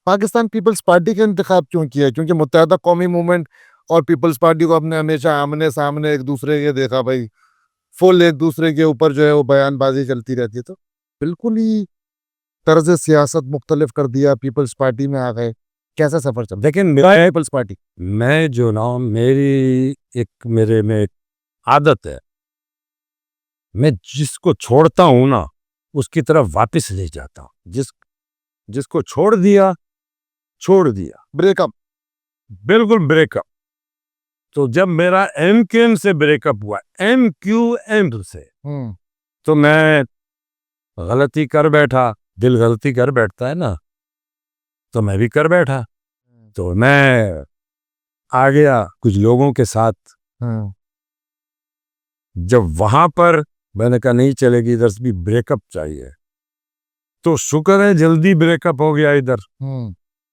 Pakistan peoples party का इंतखाब क्यों किया? क्योंकि मुत्तहदा कौमी मूवमेंट और पीपल्स पार्टी को आपने हमेशा आमने-सामने एक दूसरे के देखा भाई, फुल एक दूसरे के ऊपर जो है वो बयानबाजी चलती रहती है, तो बिल्कुल ही तर्ज़ सियासत मुख्तलिफ कर दिया, पीपल्स पार्टी में आ गए। कैसा सफ़र चला? लेकिन मेरा पीपल्स पार्टी। मैं जो ना मेरी एक मेरे में एक आदत है, मैं जिसको छोड़ता हूँ ना, उसकी तरफ वापस ले जाता हूँ। जिसको छोड़ दिया, छोड़ दिया। ब्रेकअप। बिल्कुल ब्रेकअप। तो जब मेरा एमक्यूएम से ब्रेकअप हुआ, एमक्यूएम से, हुँ, तो मैं गलती कर बैठा, दिल गलती कर बैठता है ना, तो मैं भी कर बैठा। तो मैं आ गया कुछ लोगों के साथ। हुँ, जब वहां पर मैंने कहा नहीं चलेगी, इधर से भी ब्रेकअप चाहिए, तो शुक्र है जल्दी ब्रेकअप हो गया इधर। हुँ,